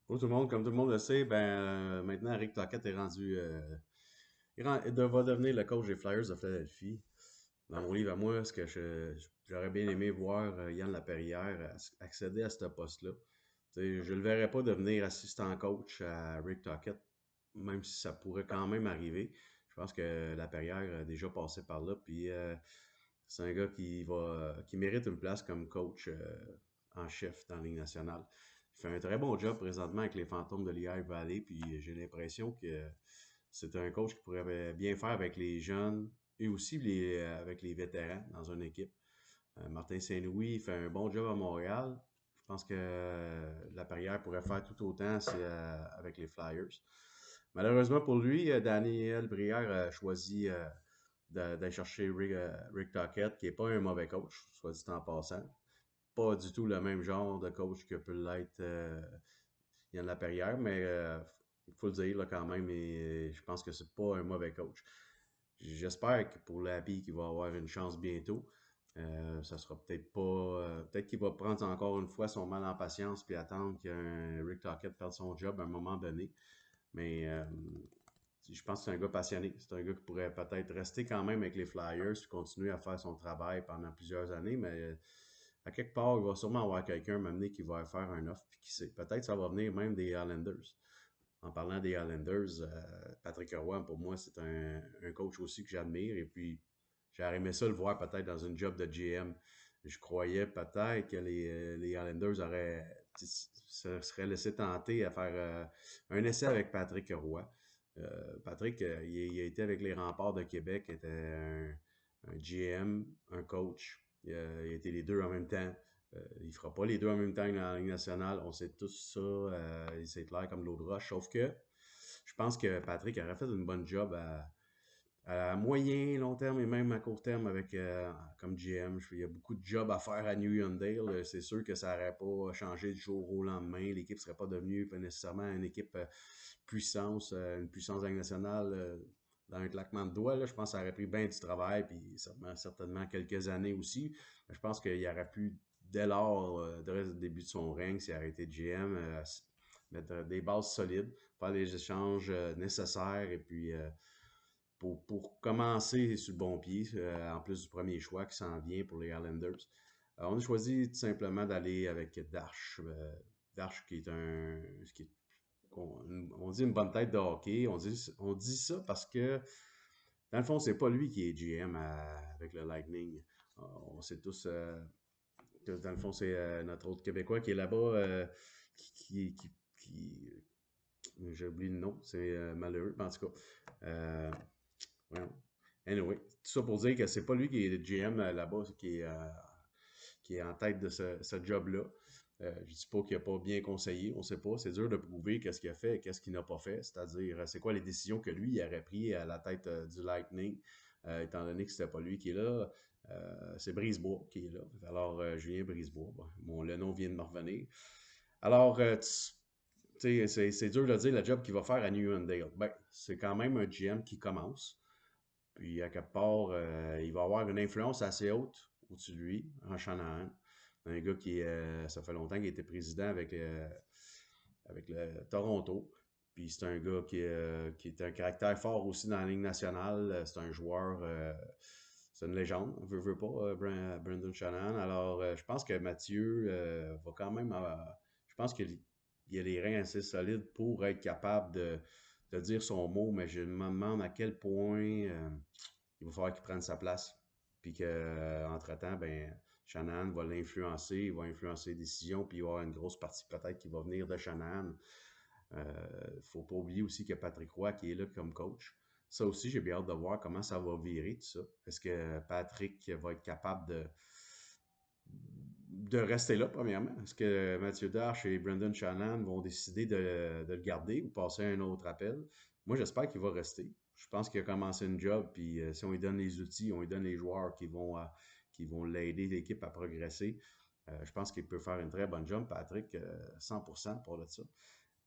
Tout le monde, comme tout le monde le sait, maintenant Rick Tocchet est rendu, va devenir le coach des Flyers de Philadelphie. Dans mon livre à moi, ce que j'aurais bien aimé voir Yann Laperrière accéder à ce poste-là. Je ne le verrais pas devenir assistant coach à Rick Tocchet, même si ça pourrait quand même arriver. Je pense que Laperrière a déjà passé par là, puis c'est un gars qui mérite une place comme coach en chef dans la Ligue nationale. Il fait un très bon job présentement avec les Fantômes de Lehigh Valley, puis j'ai l'impression que c'est un coach qui pourrait bien faire avec les jeunes et aussi avec les vétérans dans une équipe. Martin Saint-Louis fait un bon job à Montréal. Je pense que la Perrière pourrait faire tout autant avec les Flyers. Malheureusement pour lui, Daniel Brière a choisi d'aller chercher Rick Tocchet, qui n'est pas un mauvais coach, soit dit en passant. Pas du tout le même genre de coach que peut l'être Yann Laperrière, mais il faut le dire là, quand même, et je pense que c'est pas un mauvais coach. J'espère que pour l'Api qu'il va avoir une chance bientôt. Ça sera peut-être pas. Peut-être qu'il va prendre encore une fois son mal en patience puis attendre qu'un Rick Tocchet perde son job à un moment donné. Mais je pense que c'est un gars passionné. C'est un gars qui pourrait peut-être rester quand même avec les Flyers puis continuer à faire son travail pendant plusieurs années, mais à quelque part, il va sûrement avoir quelqu'un m'amener qui va faire un offre, puis qui sait. Peut-être ça va venir même des Islanders. En parlant des Islanders, Patrick Roy, pour moi, c'est un coach aussi que j'admire. Et puis, j'aurais aimé ça le voir peut-être dans une job de GM. Je croyais peut-être que les Islanders se seraient laissés tenter à faire un essai avec Patrick Roy. Patrick, il a été avec les Remparts de Québec, il était un GM, un coach. Il a été les deux en même temps. Il fera pas les deux en même temps dans la Ligue nationale. On sait tous ça. C'est clair comme de l'eau de roche. Sauf que je pense que Patrick aurait fait une bonne job à moyen, long terme et même à court terme avec comme GM. Il y a beaucoup de jobs à faire à New Yondale. C'est sûr que ça n'aurait pas changé du jour au lendemain. L'équipe ne serait pas devenue pas nécessairement une équipe une puissance nationale dans un claquement de doigts. Là. Je pense que ça aurait pris bien du travail, puis certainement quelques années aussi. Mais je pense qu'il aurait pu, dès lors, dès le début de son règne, s'il aurait été GM, mettre des bases solides, faire les échanges nécessaires et puis pour commencer sur le bon pied, en plus du premier choix qui s'en vient pour les Islanders. On a choisi tout simplement d'aller avec Darche. Darche qui est on dit une bonne tête de hockey. On dit ça parce que, dans le fond, c'est pas lui qui est GM avec le Lightning. On sait tous que, dans le fond, c'est notre autre Québécois qui est là-bas, qui j'ai oublié le nom, c'est malheureux, mais en tout cas. Ouais. Anyway, tout ça pour dire que c'est pas lui qui est le GM là-bas qui est en tête de ce job-là. Je dis pas qu'il n'a pas bien conseillé, on sait pas. C'est dur de prouver qu'est-ce qu'il a fait et qu'est-ce qu'il n'a pas fait. C'est-à-dire, c'est quoi les décisions que lui il aurait pris à la tête du Lightning, étant donné que c'était pas lui qui est là. C'est Brisebois qui est là. Alors, Julien Brisebois, le nom vient de me revenir. Alors, c'est dur de dire le job qu'il va faire à New Dale. Ben, c'est quand même un GM qui commence. Puis, à quelque part, il va avoir une influence assez haute au-dessus de lui, en Shanahan. Un gars ça fait longtemps qu'il était président avec le Toronto. Puis, c'est un gars qui est un caractère fort aussi dans la Ligue nationale. C'est un joueur, c'est une légende, on veut pas, Brendan Shanahan. Alors, je pense que Mathieu va quand même. Je pense qu'il a les reins assez solides pour être capable de dire son mot, mais je me demande à quel point il va falloir qu'il prenne sa place. Puis qu'entre-temps, Shanahan va l'influencer, il va influencer les décisions, puis il va y avoir une grosse partie peut-être qui va venir de Shanahan. Faut pas oublier aussi qu'il y a Patrick Roy qui est là comme coach. Ça aussi, j'ai bien hâte de voir comment ça va virer tout ça. Est-ce que Patrick va être capable de rester là, premièrement? Est-ce que Mathieu Darche et Brendan Shanahan vont décider de le garder ou passer à un autre appel? Moi, j'espère qu'il va rester. Je pense qu'il a commencé une job, puis si on lui donne les outils, on lui donne les joueurs qui vont l'aider, l'équipe à progresser, je pense qu'il peut faire une très bonne job, Patrick, 100% pour ça.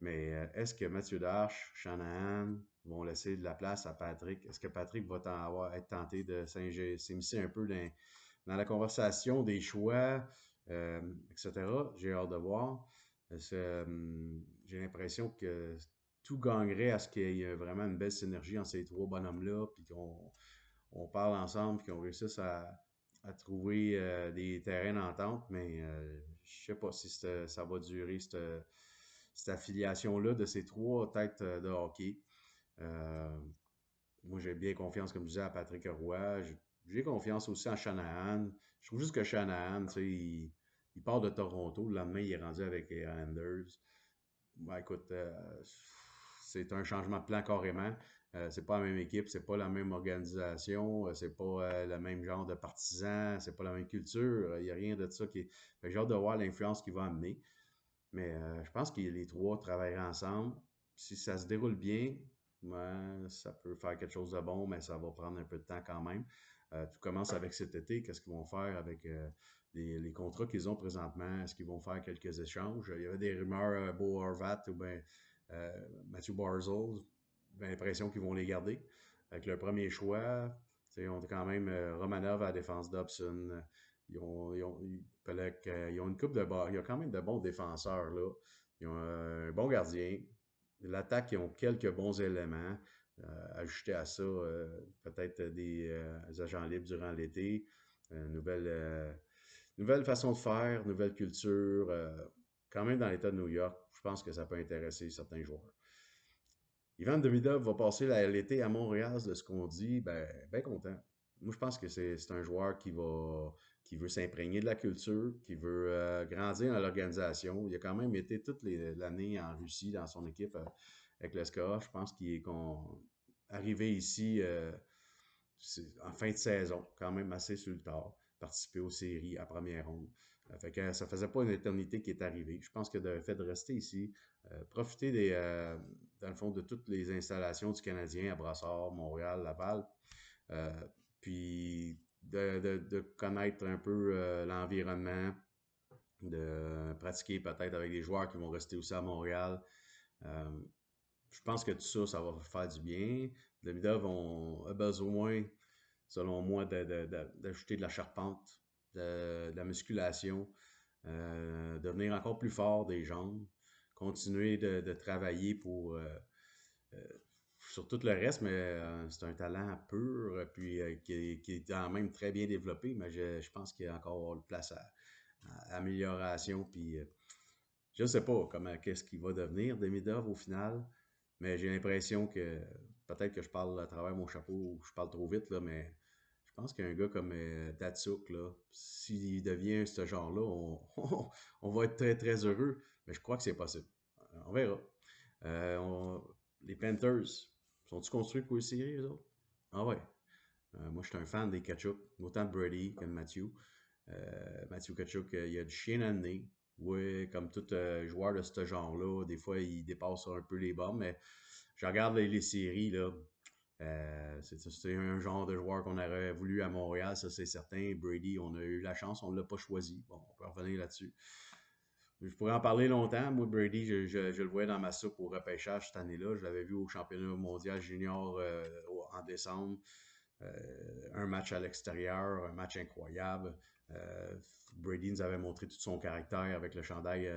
Mais est-ce que Mathieu Darche, Shanahan vont laisser de la place à Patrick? Est-ce que Patrick va être tenté de s'immiscer un peu dans la conversation des choix, etc.? J'ai hâte de voir. J'ai l'impression que tout gagnerait à ce qu'il y ait vraiment une belle synergie entre ces trois bonhommes-là, puis qu'on parle ensemble, puis qu'on réussisse à trouver des terrains d'entente, mais je sais pas si ça va durer, cette affiliation-là de ces trois têtes de hockey. Euh, Moi, j'ai bien confiance, comme je disais, à Patrick Roy. J'ai confiance aussi en Shanahan. Je trouve juste que Shanahan, tu sais, il part de Toronto. Le lendemain, il est rendu avec les Islanders. Ben, écoute, c'est un changement de plan carrément. C'est pas la même équipe, c'est pas la même organisation, c'est pas le même genre de partisans, c'est pas la même culture. Il n'y a rien de ça qui est. Fait que j'ai hâte de voir l'influence qu'il va amener. Mais je pense que les trois travailleraient ensemble. Si ça se déroule bien, ouais, ça peut faire quelque chose de bon, mais ça va prendre un peu de temps quand même. Tout commence avec cet été. Qu'est-ce qu'ils vont faire avec les contrats qu'ils ont présentement? Est-ce qu'ils vont faire quelques échanges? Il y avait des rumeurs, Bo Horvat ou bien Matthew Barzal. J'ai l'impression qu'ils vont les garder. Avec le premier choix, on a quand même Romanov à la défense d'Obson. Ils ont une coupe de bas. Il y a quand même de bons défenseurs, là. Ils ont un bon gardien. L'attaque, ils ont quelques bons éléments. Ajouter à ça, peut-être des agents libres durant l'été. Nouvelle façon de faire, nouvelle culture. Quand même dans l'État de New York, je pense que ça peut intéresser certains joueurs. Ivan Demidov va passer l'été à Montréal, de ce qu'on dit, ben content. Moi, je pense que c'est un joueur qui veut s'imprégner de la culture, qui veut grandir dans l'organisation. Il a quand même été toute l'année en Russie dans son équipe avec le SKA. Je pense qu'il est arrivé ici en fin de saison, quand même assez sur le tard, participer aux séries à première ronde. Fait que ça faisait pas une éternité qui est arrivé. Je pense que le fait de rester ici, profiter dans le fond, de toutes les installations du Canadien à Brassard, Montréal, Laval, euh, puis de connaître un peu l'environnement, de pratiquer peut-être avec des joueurs qui vont rester aussi à Montréal. Euh, je pense que tout ça, ça va faire du bien. Demidov a besoin, selon moi, d'ajouter de la charpente, de la musculation, devenir encore plus fort des jambes, continuer de travailler pour euh, sur tout le reste, mais c'est un talent pur, puis qui est quand même très bien développé, mais je pense qu'il y a encore de place à amélioration, puis je ne sais pas qu'est-ce qu'il va devenir Demidov au final, mais j'ai l'impression que peut-être que je parle à travers mon chapeau ou je parle trop vite, là, mais je pense qu'un gars comme Datsuk, là, s'il devient ce genre-là, on va être très très heureux, mais je crois que c'est possible. On verra. Euh, on- les Panthers, sont-ils construits pour les séries, eux autres? Ah ouais. Moi, je suis un fan des Kachuk, autant de Brady que de Matthew. Matthew Tkachuk, il a du chien à le nez. Oui, comme tout joueur de ce genre-là, des fois, il dépasse un peu les bornes, mais je regarde les séries, là. C'est un genre de joueur qu'on aurait voulu à Montréal, ça c'est certain. Brady, on a eu la chance, on ne l'a pas choisi. Bon, on peut revenir là-dessus. Je pourrais en parler longtemps. Moi, Brady, je le voyais dans ma soupe au repêchage cette année-là. Je l'avais vu au championnat mondial junior en décembre. Un match à l'extérieur, un match incroyable. Euh, Brady nous avait montré tout son caractère avec le chandail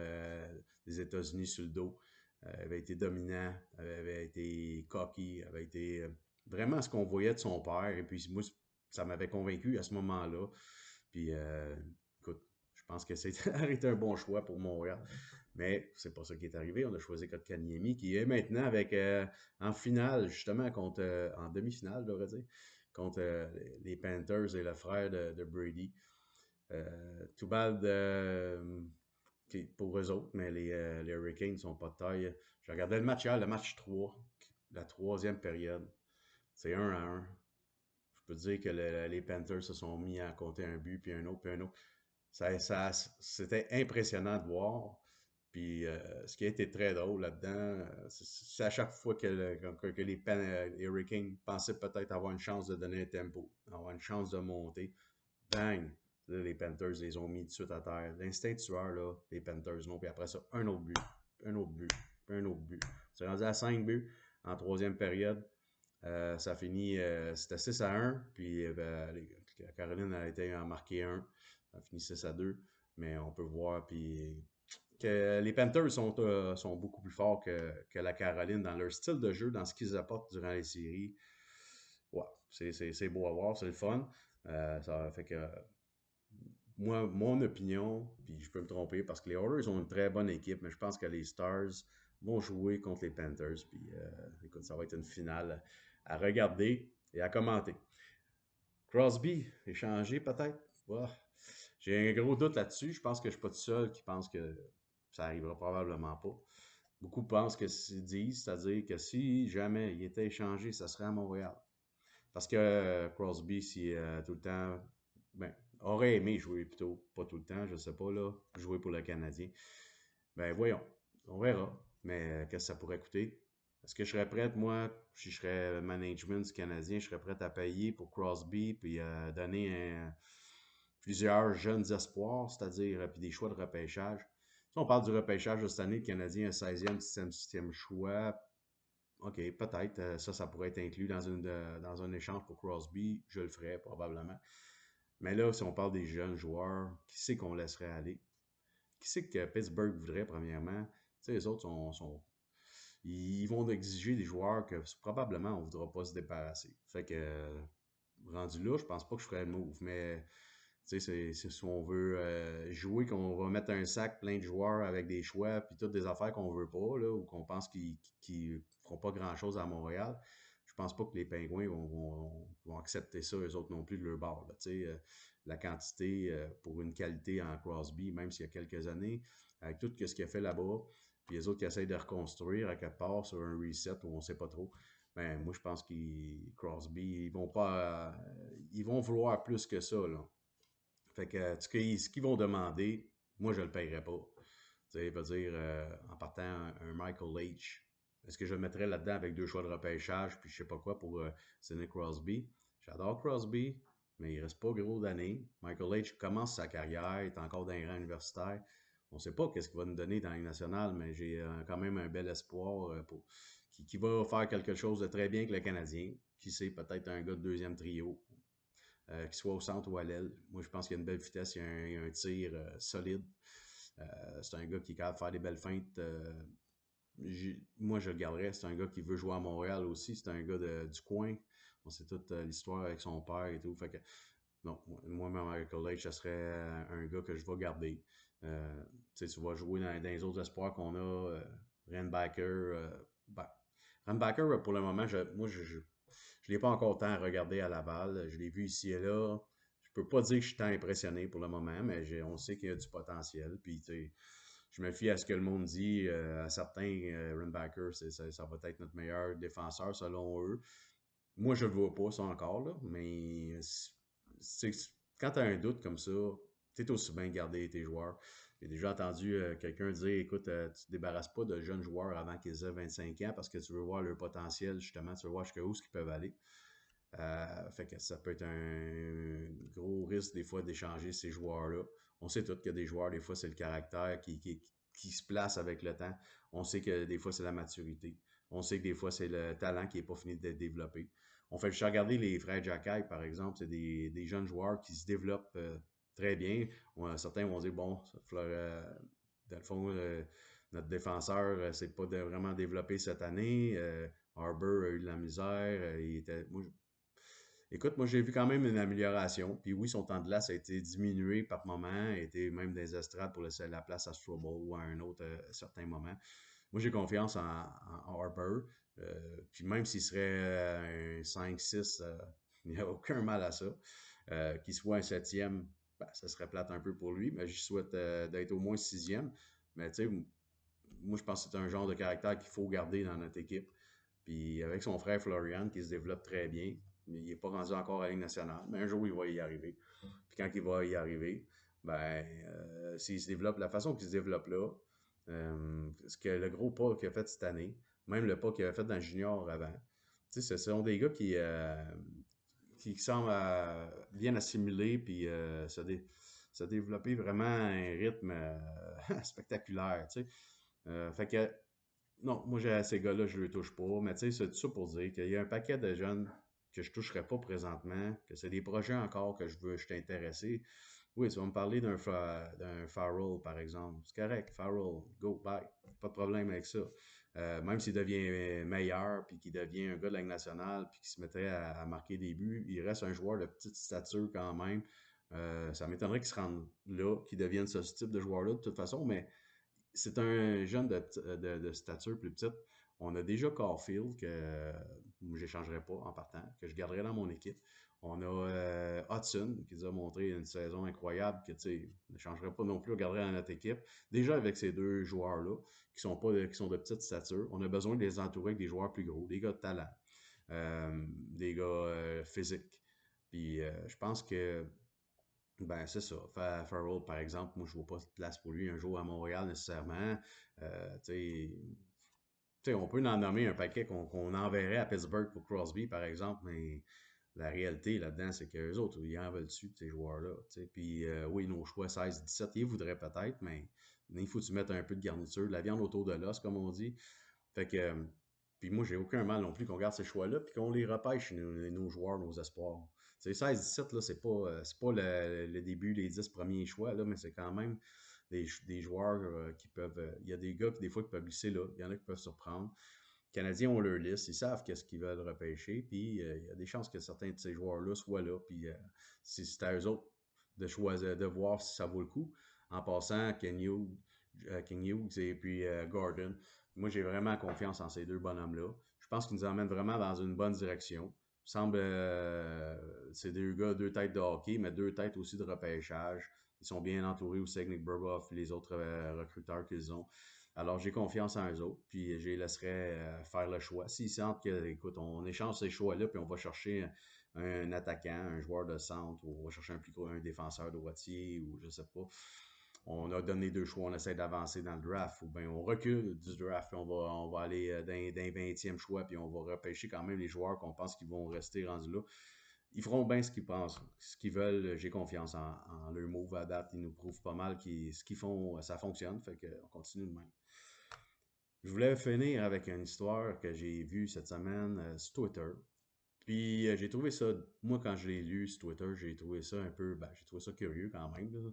des États-Unis sur le dos. Avait été dominant, avait été cocky, avait été vraiment ce qu'on voyait de son père. Et puis moi, ça m'avait convaincu à ce moment-là. Puis écoute, je pense que c'est arrêté un bon choix pour Montréal. Mais c'est pas ça qui est arrivé. On a choisi Kotkaniemi qui est maintenant avec en finale, justement, en demi-finale, je devrais dire, contre les Panthers et le frère de Brady. Tout bad pour eux autres, mais les Hurricanes ne sont pas de taille. Je regardais le match hier, le match 3, la troisième période. C'est 1-1. Je peux dire que les Panthers se sont mis à compter un but, puis un autre, puis un autre. C'était impressionnant de voir. Puis ce qui a été très drôle là-dedans, c'est à chaque fois que les Hurricanes pensaient peut-être avoir une chance de donner un tempo, avoir une chance de monter, bang! Là, les Panthers les ont mis tout de suite à terre. L'instinct tueur, là, les Panthers, non. Puis après ça, un autre but, un autre but, un autre but. C'est rendu à 5 buts en troisième période. Ça finit, c'était 6-1, puis Caroline a été en marqué un. Ça finit 6-2, mais on peut voir, puis que les Panthers sont beaucoup plus forts que la Caroline dans leur style de jeu, dans ce qu'ils apportent durant les séries. Ouais, c'est beau à voir, c'est le fun. Ça fait que moi, mon opinion, puis je peux me tromper parce que les Oilers ont une très bonne équipe, mais je pense que les Stars vont jouer contre les Panthers. Puis écoute, ça va être une finale à regarder et à commenter. Crosby, échangé peut-être? Ouais. J'ai un gros doute là-dessus. Je pense que je ne suis pas tout seul qui pense que ça arrivera probablement pas. Beaucoup pensent que disent, c'est-à-dire que si jamais il était échangé, ça serait à Montréal. Parce que Crosby, si tout le temps, ben, aurait aimé jouer plutôt, pas tout le temps, je sais pas, là, jouer pour le Canadien. Ben voyons, on verra. Mais qu'est-ce que ça pourrait coûter? Est-ce que je serais prête, moi, si je serais management du Canadien, je serais prête à payer pour Crosby puis donner plusieurs jeunes espoirs, c'est-à-dire puis des choix de repêchage. Si on parle du repêchage de cette année, le Canadien a 16e, 17e choix. OK, peut-être. Ça pourrait être inclus dans un échange pour Crosby. Je le ferais probablement. Mais là, si on parle des jeunes joueurs, qui c'est qu'on laisserait aller? Qui c'est que Pittsburgh voudrait, premièrement? Tu sais, les autres ils vont exiger des joueurs que probablement on ne voudra pas se débarrasser. Fait que, rendu là, je pense pas que je ferais le move. Mais, tu sais, c'est si on veut jouer, qu'on va mettre un sac plein de joueurs avec des choix, puis toutes des affaires qu'on veut pas, là, ou qu'on pense qu'ils feront pas grand-chose à Montréal, je pense pas que les Pingouins vont accepter ça, eux autres non plus, de leur bord. Là, la quantité pour une qualité en Crosby, même s'il y a quelques années, avec tout ce qu'il a fait là-bas, puis les autres qui essayent de reconstruire à quelque part sur un reset où on ne sait pas trop. Ben, moi, je pense qu'ils Crosby, ils vont pas. Ils vont vouloir plus que ça, là. Fait que ce qu'ils vont demander, moi, je le paierai pas. Tu sais, veut dire, en partant un Michael H. Est-ce que je le mettrais là-dedans avec deux choix de repêchage, puis je sais pas quoi pour Sidney Crosby? J'adore Crosby, mais il reste pas gros d'années. Michael H. commence sa carrière, il est encore dans les rangs universitaires. On ne sait pas qu'est-ce qu'il va nous donner dans les nationale, mais j'ai quand même un bel espoir qui va faire quelque chose de très bien avec le Canadien. Qui sait, peut-être un gars de deuxième trio, qu'il soit au centre ou à l'aile. Moi, je pense qu'il y a une belle vitesse, il y a un tir solide. C'est un gars qui est capable de faire des belles feintes. Moi, je le garderais. C'est un gars qui veut jouer à Montréal aussi. C'est un gars du coin. On sait toute l'histoire avec son père et tout. Fait que, non, moi, Michael H, ça serait un gars que je vais garder. Tu vas jouer dans les autres espoirs qu'on a. Renbacker. Ben, Renbacker, pour le moment, moi, je ne l'ai pas encore tant regardé à Laval. Je l'ai vu ici et là. Je peux pas dire que je suis tant impressionné pour le moment, mais on sait qu'il y a du potentiel. Puis, je me fie à ce que le monde dit. À certains, Renbacker, ça va être notre meilleur défenseur selon eux. Moi, je le vois pas, ça encore, là, mais quand tu as un doute comme ça, tu es aussi bien garder tes joueurs. J'ai déjà entendu quelqu'un dire, écoute, tu te débarrasses pas de jeunes joueurs avant qu'ils aient 25 ans parce que tu veux voir leur potentiel, justement, tu veux voir jusqu'où ils peuvent aller. Fait que ça peut être un gros risque des fois d'échanger ces joueurs-là. On sait tous qu'il y a des joueurs, des fois, c'est le caractère qui se place avec le temps. On sait que des fois, c'est la maturité. On sait que des fois, c'est le talent qui n'est pas fini d'être développé. On fait juste regarder les frères Jacky, par exemple, c'est des jeunes joueurs qui se développent très bien. Certains vont dire, bon, dans le fond, notre défenseur c'est pas vraiment développé cette année. Harbour a eu de la misère. Écoute, moi, j'ai vu quand même une amélioration. Puis oui, son temps de glace a été diminué par moment, a été même des estrades pour laisser la place à Strobel ou à un autre certain moment. Moi, j'ai confiance en Harper. Puis même s'il serait un 5-6, il n'y a aucun mal à ça. Qu'il soit un septième, ben, ça serait plate un peu pour lui, mais je souhaite d'être au moins sixième. Mais tu sais, moi, je pense que c'est un genre de caractère qu'il faut garder dans notre équipe. Puis avec son frère Florian, qui se développe très bien, mais il n'est pas rendu encore à la Ligue nationale, mais un jour, il va y arriver. Puis quand il va y arriver, ben, s'il se développe, la façon qu'il se développe là, ce que le gros pas qu'il a fait cette année, même le pas qu'il a fait dans le junior avant, tu sais, ce sont des gars qui semblent bien assimiler puis se développer vraiment à un rythme spectaculaire, tu sais. Fait que non, moi, ces gars-là, je ne les touche pas. Mais tu sais, c'est tout ça pour dire qu'il y a un paquet de jeunes que je ne toucherai pas présentement, que c'est des projets encore que je suis intéressé. Oui, tu vas me parler d'un Farrell, par exemple. C'est correct, Farrell, go, bye. Pas de problème avec ça. Même s'il devient meilleur, puis qu'il devient un gars de la Ligue nationale, puis qu'il se mettrait à marquer des buts, il reste un joueur de petite stature quand même. Ça m'étonnerait qu'il se rende là, qu'il devienne ce type de joueur-là de toute façon, mais c'est un jeune de stature plus petite. On a déjà Caulfield que je n'échangerai pas en partant, que je garderai dans mon équipe. On a Hudson qui nous a montré une saison incroyable que tu sais, je n'échangerai pas non plus, on garderait dans notre équipe. Déjà avec ces deux joueurs-là, qui sont de petite stature, on a besoin de les entourer avec des joueurs plus gros, des gars de talent, des gars physiques. Puis je pense que ben, c'est ça. Farrell, par exemple, moi, je vois pas de place pour lui un jour à Montréal nécessairement. Tu sais, on peut en nommer un paquet qu'on enverrait à Pittsburgh pour Crosby, par exemple, mais la réalité là-dedans, c'est qu'eux autres, ils en veulent dessus, ces joueurs-là. Puis oui, nos choix 16-17, ils voudraient peut-être, mais il faut que tu mettes un peu de garniture, de la viande autour de l'os, comme on dit. Fait que, puis moi, j'ai aucun mal non plus qu'on garde ces choix-là, puis qu'on les repêche, nos joueurs, nos espoirs. C'est 16-17, là, c'est pas le début, les 10 premiers choix, là, mais c'est quand même des joueurs qui peuvent. Il y a des gars qui, des fois, qui peuvent glisser là. Il y en a qui peuvent surprendre. Les Canadiens ont leur liste, ils savent qu'est-ce qu'ils veulent repêcher, puis il y a des chances que certains de ces joueurs-là soient là, puis c'est à eux autres de choisir, de voir si ça vaut le coup. En passant, Ken Hughes et puis Gordon, moi j'ai vraiment confiance en ces deux bonhommes-là. Je pense qu'ils nous emmènent vraiment dans une bonne direction. Il semble, c'est deux gars, deux têtes de hockey, mais deux têtes aussi de repêchage. Ils sont bien entourés aussi avec Nick Burboff et les autres recruteurs qu'ils ont. Alors, j'ai confiance en eux autres, puis je les laisserai faire le choix. S'ils sentent que, écoute, on échange ces choix-là, puis on va chercher un attaquant, un joueur de centre, ou on va chercher un défenseur droitier, ou je sais pas. On a donné deux choix, on essaie d'avancer dans le draft, ou bien on recule du draft, puis on va aller d'un 20e choix, puis on va repêcher quand même les joueurs qu'on pense qu'ils vont rester rendus là. Ils feront bien ce qu'ils pensent, ce qu'ils veulent. J'ai confiance en leur move à date. Ils nous prouvent pas mal ce qu'ils font, ça fonctionne. Fait qu'on continue de même. Je voulais finir avec une histoire que j'ai vue cette semaine sur Twitter. Puis j'ai trouvé ça, moi quand je l'ai lu sur Twitter, j'ai trouvé ça un peu, ben, j'ai trouvé ça curieux quand même, là.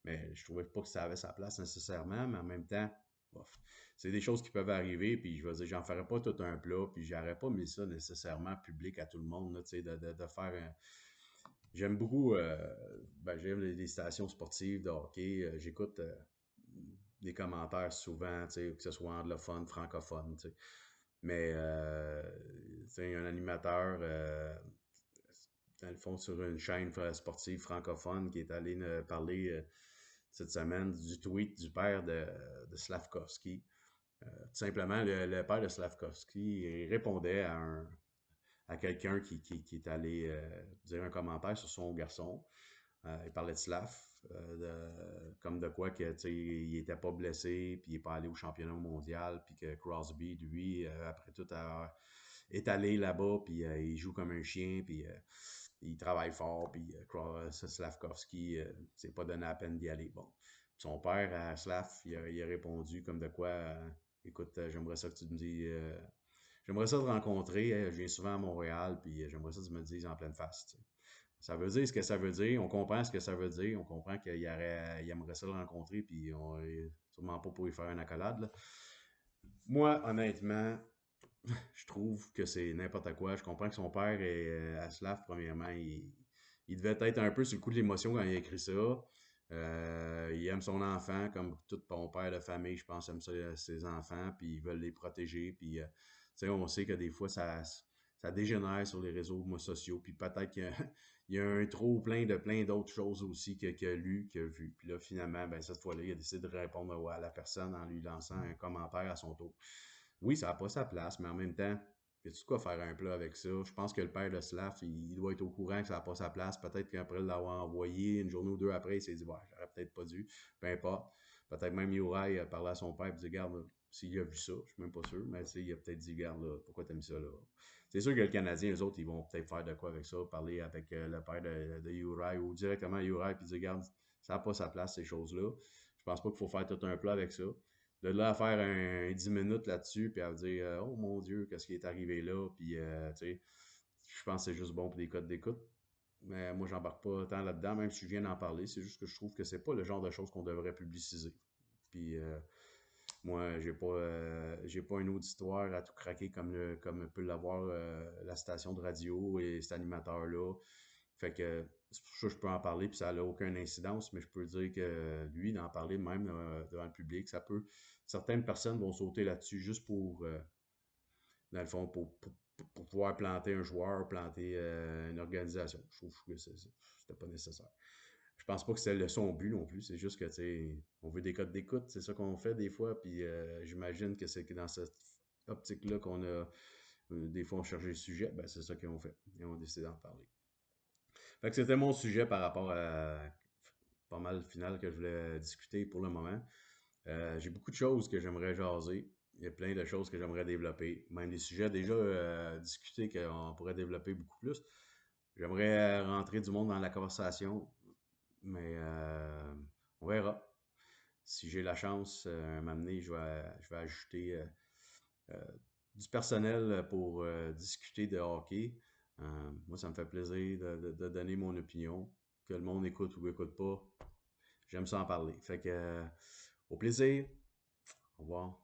Mais je trouvais pas que ça avait sa place nécessairement, mais en même temps, bof, c'est des choses qui peuvent arriver, puis je veux dire, j'en ferais pas tout un plat, puis j'aurais pas mis ça nécessairement public à tout le monde, là, tu sais, de faire un... J'aime beaucoup, ben, j'aime les stations sportives de hockey, j'écoute des commentaires souvent, tu sais, que ce soit anglophone, francophone, tu sais. Mais, tu sais, un animateur, dans le fond, sur une chaîne sportive francophone qui est allé parler cette semaine du tweet du père de Slavkovski. Tout simplement, le père de Slavkovski il répondait à quelqu'un qui est allé dire un commentaire sur son garçon. Il parlait de Slav, comme de quoi que, il était pas blessé, puis il n'est pas allé au championnat mondial, puis que Crosby, lui, après tout, est allé là-bas, puis il joue comme un chien, puis il travaille fort, puis Slavkovski, c'est pas donné à peine d'y aller. Bon. Son père, à Slav, il a répondu comme de quoi, écoute, j'aimerais ça que tu me dises, j'aimerais ça te rencontrer, je viens souvent à Montréal, puis j'aimerais ça que tu me le dises en pleine face. T'sais. Ça veut dire ce que ça veut dire, on comprend ce que ça veut dire, on comprend qu'il aimerait ça le rencontrer, puis sûrement pas pour lui faire une accolade. Là. Moi, honnêtement, je trouve que c'est n'importe quoi. Je comprends que son père est à Slav, premièrement. Il devait être un peu sur le coup de l'émotion quand il a écrit ça. Il aime son enfant, comme tout bon père de famille, je pense, aime ça, ses enfants, puis ils veulent les protéger. Puis, on sait que des fois, ça dégénère sur les réseaux sociaux, puis peut-être qu'il y a, il y a un trop plein d'autres choses aussi qu'il a lu, qu'il a vu. Puis là, finalement, ben, cette fois-là, il a décidé de répondre à la personne en lui lançant un commentaire à son tour. Oui, ça n'a pas sa place, mais en même temps, y a-tu quoi faire un plat avec ça? Je pense que le père de Slav, il doit être au courant que ça n'a pas sa place. Peut-être qu'après l'avoir envoyé, une journée ou deux après, il s'est dit, ouais, j'aurais peut-être pas dû. Peu importe. Peut-être même Uri a parlé à son père et dit, regarde, s'il a vu ça, je suis même pas sûr, mais il a peut-être dit, regarde, là, pourquoi t'as mis ça là? C'est sûr que le Canadien, eux autres, ils vont peut-être faire de quoi avec ça, parler avec le père de Uri ou directement à Uri puis dire, regarde, ça n'a pas sa place, ces choses-là. Je pense pas qu'il faut faire tout un plat avec ça de là à faire un 10 minutes là-dessus, puis à dire oh mon Dieu, qu'est-ce qui est arrivé là, puis tu sais, je pense que c'est juste bon pour des codes d'écoute. Mais moi, j'embarque pas tant là-dedans, même si je viens d'en parler. C'est juste que je trouve que c'est pas le genre de choses qu'on devrait publiciser. Puis moi, j'ai pas un auditoire à tout craquer comme peut l'avoir la station de radio et cet animateur-là. Fait que c'est pour ça que je peux en parler, puis ça n'a aucune incidence, mais je peux dire que lui, d'en parler même devant le public, ça peut. Certaines personnes vont sauter là-dessus juste dans le fond, pour pouvoir planter un joueur, planter une organisation. Je trouve que c'était pas nécessaire. Je pense pas que c'est son but non plus. C'est juste que, tu sais, on veut des codes d'écoute. C'est ça qu'on fait des fois. Puis j'imagine que c'est dans cette optique-là qu'on a. Des fois, on cherche des sujets. Ben, c'est ça qu'ils ont fait. Et on a décidé d'en parler. Fait que c'était mon sujet par rapport à pas mal le final que je voulais discuter pour le moment. J'ai beaucoup de choses que j'aimerais jaser. Il y a plein de choses que j'aimerais développer. Même des sujets déjà discutés qu'on pourrait développer beaucoup plus. J'aimerais rentrer du monde dans la conversation, mais on verra. Si j'ai la chance, à m'amener, je vais ajouter euh, du personnel pour discuter de hockey. Moi, ça me fait plaisir de donner mon opinion. Que le monde écoute ou écoute pas, j'aime ça en parler. Fait que, au plaisir. Au revoir.